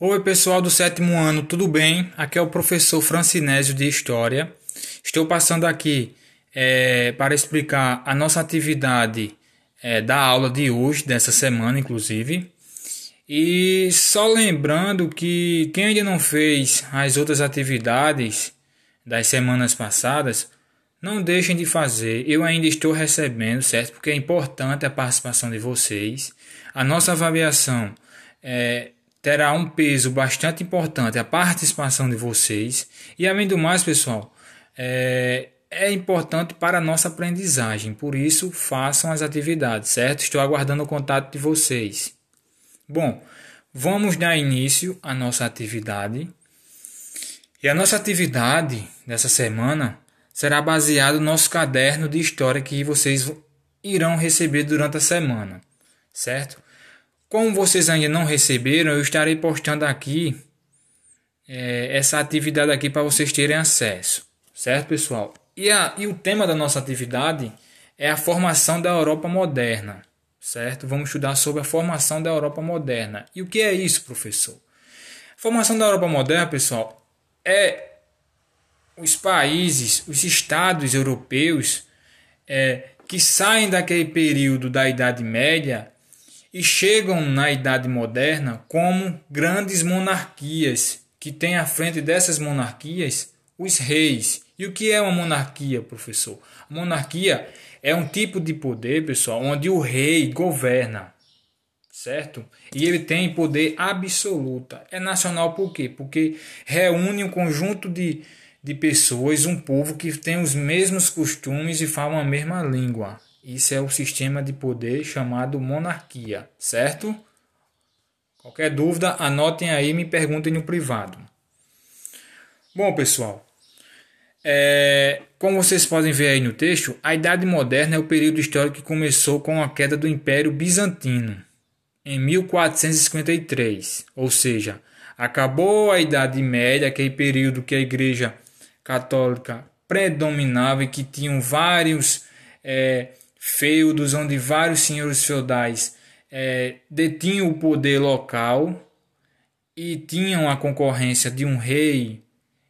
Oi, pessoal do sétimo ano, tudo bem? Aqui é o professor Francinésio de História. Estou passando aqui para explicar a nossa atividade da aula de hoje, dessa semana, inclusive. E só lembrando que quem ainda não fez as outras atividades das semanas passadas, não deixem de fazer. Eu ainda estou recebendo, certo? Porque é importante a participação de vocês. A nossa avaliação terá um peso bastante importante, a participação de vocês. E além do mais, pessoal, é importante para a nossa aprendizagem. Por isso, façam as atividades, certo? Estou aguardando o contato de vocês. Bom, vamos dar início à nossa atividade. E a nossa atividade dessa semana será baseada no nosso caderno de história que vocês irão receber durante a semana, certo? Como vocês ainda não receberam, eu estarei postando aqui essa atividade aqui para vocês terem acesso, certo, pessoal? E o tema da nossa atividade é a formação da Europa moderna, certo? Vamos estudar sobre a formação da Europa moderna. E o que é isso, professor? A formação da Europa moderna, pessoal, é os países, os estados europeus que saem daquele período da Idade Média e chegam na Idade Moderna como grandes monarquias, que têm à frente dessas monarquias os reis. E o que é uma monarquia, professor? A monarquia é um tipo de poder, pessoal, onde o rei governa, certo? E ele tem poder absoluto. É nacional por quê? Porque reúne um conjunto de pessoas, um povo que tem os mesmos costumes e falam a mesma língua. Isso é o sistema de poder chamado monarquia, certo? Qualquer dúvida, anotem aí e me perguntem no privado. Bom, pessoal, como vocês podem ver aí no texto, a Idade Moderna é o período histórico que começou com a queda do Império Bizantino, em 1453, ou seja, acabou a Idade Média, aquele período que a Igreja Católica predominava e que tinham vários feudos, onde vários senhores feudais detinham o poder local e tinham a concorrência de um rei,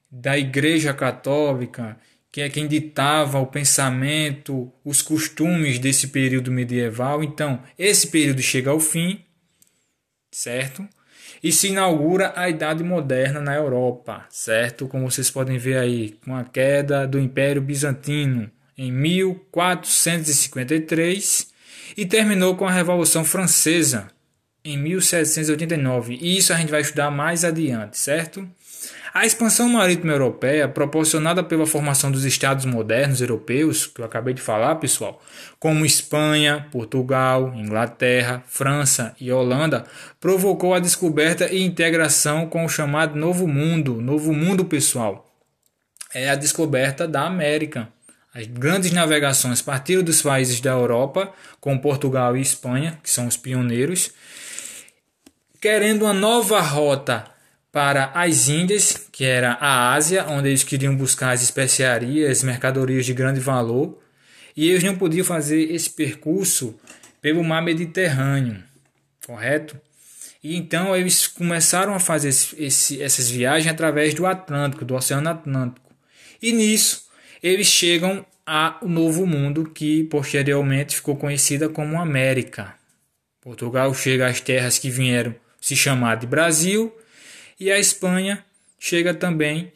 da Igreja Católica, que é quem ditava o pensamento, os costumes desse período medieval. Então, esse período chega ao fim, certo? E se inaugura a Idade Moderna na Europa, certo? Como vocês podem ver aí, com a queda do Império Bizantino em 1453 e terminou com a Revolução Francesa em 1789. E isso a gente vai estudar mais adiante, certo? A expansão marítima europeia, proporcionada pela formação dos estados modernos europeus, que eu acabei de falar, pessoal, como Espanha, Portugal, Inglaterra, França e Holanda, provocou a descoberta e integração com o chamado Novo Mundo. Novo Mundo, pessoal, é a descoberta da América. As grandes navegações partiram dos países da Europa, como Portugal e Espanha, que são os pioneiros, querendo uma nova rota para as Índias, que era a Ásia, onde eles queriam buscar as especiarias, mercadorias de grande valor, e eles não podiam fazer esse percurso pelo mar Mediterrâneo, correto? E então eles começaram a fazer essas viagens através do Atlântico, do Oceano Atlântico. E nisso eles chegam ao Novo Mundo, que posteriormente ficou conhecida como América. Portugal chega às terras que vieram se chamar de Brasil, e a Espanha chega também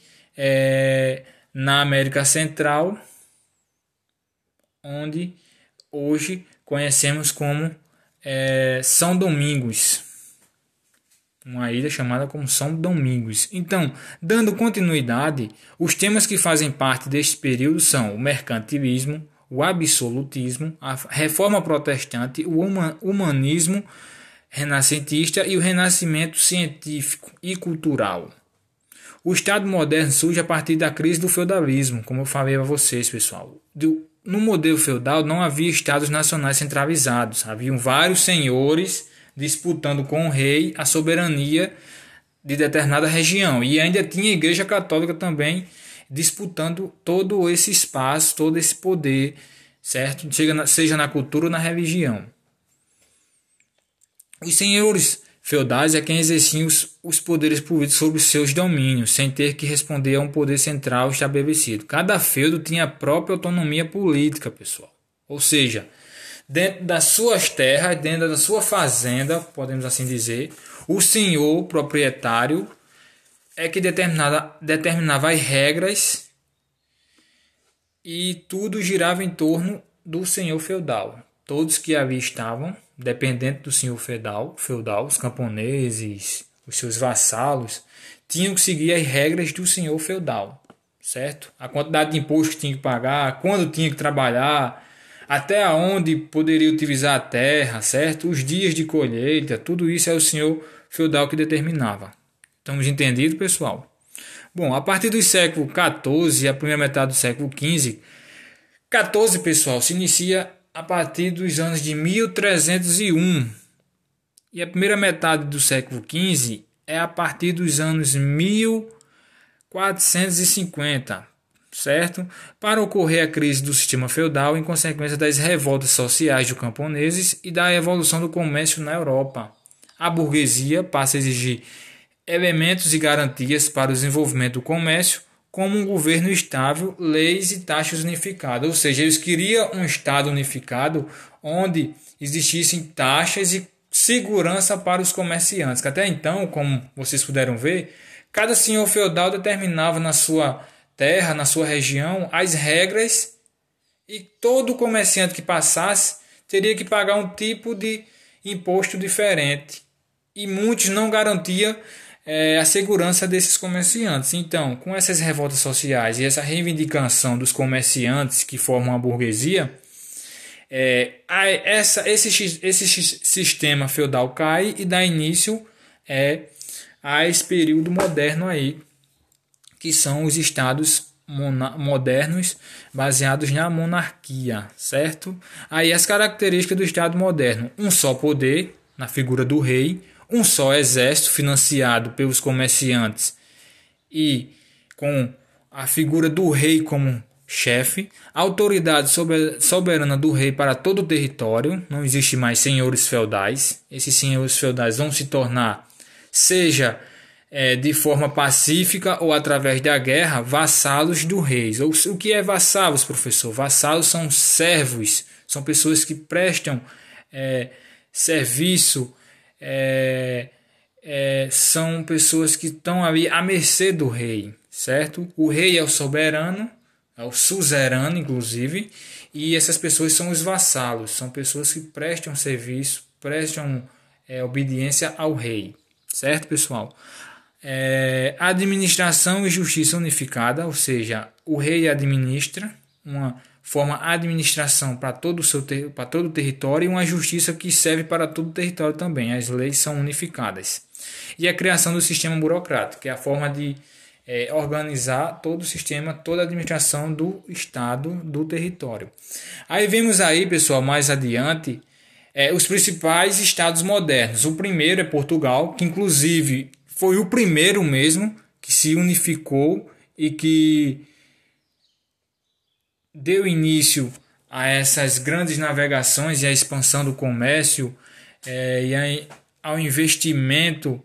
na América Central, onde hoje conhecemos como São Domingos, uma ilha chamada como São Domingos. Então, dando continuidade, os temas que fazem parte deste período são o mercantilismo, o absolutismo, a reforma protestante, o humanismo renascentista e o renascimento científico e cultural. O Estado moderno surge a partir da crise do feudalismo, como eu falei a vocês, pessoal. No modelo feudal não havia estados nacionais centralizados, haviam vários senhores disputando com o rei a soberania de determinada região, e ainda tinha a Igreja Católica também disputando todo esse espaço, todo esse poder, certo? Seja na cultura ou na religião. Os senhores feudais é quem exercia os poderes políticos sobre os seus domínios, sem ter que responder a um poder central estabelecido. Cada feudo tinha a própria autonomia política, pessoal. Ou seja, dentro das suas terras, dentro da sua fazenda, podemos assim dizer, o senhor proprietário é que determinava as regras e tudo girava em torno do senhor feudal. Todos que ali estavam, dependente do senhor feudal, os camponeses, os seus vassalos, tinham que seguir as regras do senhor feudal, certo? A quantidade de imposto que tinha que pagar, quando tinha que trabalhar, até onde poderia utilizar a terra, certo? Os dias de colheita, tudo isso é o senhor feudal que determinava. Estamos entendidos, pessoal? Bom, a partir do século XIV e a primeira metade do século XV, 14, pessoal, se inicia a partir dos anos de 1301 e a primeira metade do século XV é a partir dos anos 1450, certo? Para ocorrer a crise do sistema feudal em consequência das revoltas sociais dos camponeses e da evolução do comércio na Europa. A burguesia passa a exigir elementos e garantias para o desenvolvimento do comércio, como um governo estável, leis e taxas unificadas. Ou seja, eles queriam um Estado unificado onde existissem taxas e segurança para os comerciantes. Que até então, como vocês puderam ver, cada senhor feudal determinava na sua terra, na sua região, as regras e todo comerciante que passasse teria que pagar um tipo de imposto diferente. E muitos não garantiam a segurança desses comerciantes. Então, com essas revoltas sociais e essa reivindicação dos comerciantes que formam a burguesia, esse sistema feudal cai e dá início a esse período moderno aí, que são os estados modernos baseados na monarquia, certo? Aí as características do estado moderno: um só poder na figura do rei, um só exército financiado pelos comerciantes e com a figura do rei como chefe, autoridade soberana do rei para todo o território, não existe mais senhores feudais. Esses senhores feudais vão se tornar, seja de forma pacífica ou através da guerra, vassalos do rei. O que é vassalos, professor? Vassalos são servos, são pessoas que prestam serviço, são pessoas que estão ali à mercê do rei, certo? O rei é o soberano, é o suzerano, inclusive, e essas pessoas são os vassalos, são pessoas que prestam serviço, prestam obediência ao rei, certo, pessoal? Administração e justiça unificada, ou seja, o rei administra uma forma administração para todo o território e uma justiça que serve para todo o território também. As leis são unificadas. E a criação do sistema burocrático, que é a forma de organizar todo o sistema, toda a administração do estado, do território. Aí vemos aí, pessoal, mais adiante, os principais estados modernos. O primeiro é Portugal, que inclusive foi o primeiro mesmo que se unificou e que deu início a essas grandes navegações e à expansão do comércio e ao investimento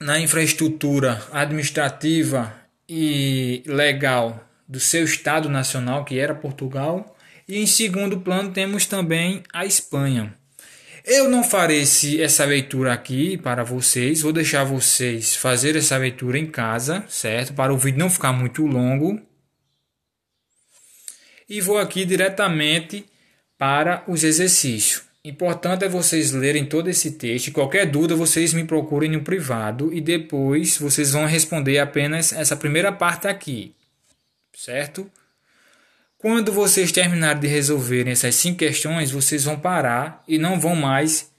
na infraestrutura administrativa e legal do seu Estado nacional, que era Portugal. E em segundo plano temos também a Espanha. Eu não farei essa leitura aqui para vocês, vou deixar vocês fazer essa leitura em casa, certo? Para o vídeo não ficar muito longo. E vou aqui diretamente para os exercícios. Importante é vocês lerem todo esse texto. Qualquer dúvida vocês me procurem no privado e depois vocês vão responder apenas essa primeira parte aqui, certo? Quando vocês terminarem de resolverem essas 5 questões, vocês vão parar e não vão mais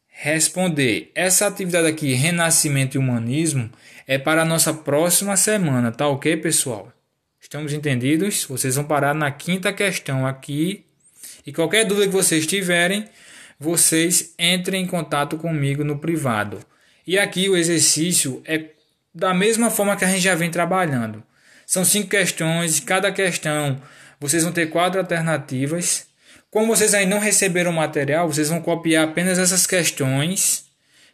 responder. Essa atividade aqui, Renascimento e Humanismo, é para a nossa próxima semana, tá ok, pessoal? Estamos entendidos? Vocês vão parar na 5ª questão aqui. E qualquer dúvida que vocês tiverem, vocês entrem em contato comigo no privado. E aqui o exercício é da mesma forma que a gente já vem trabalhando. São 5 questões, cada questão vocês vão ter 4 alternativas. Como vocês ainda não receberam o material, vocês vão copiar apenas essas questões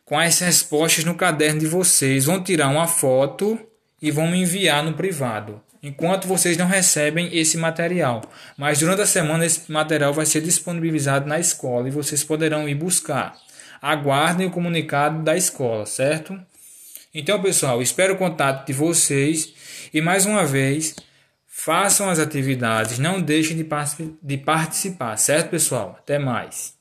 com as respostas no caderno de vocês. Vão tirar uma foto e vão me enviar no privado, enquanto vocês não recebem esse material. Mas durante a semana esse material vai ser disponibilizado na escola e vocês poderão ir buscar. Aguardem o comunicado da escola, certo? Então, pessoal, espero o contato de vocês e mais uma vez, façam as atividades, não deixem de participar, certo, pessoal? Até mais.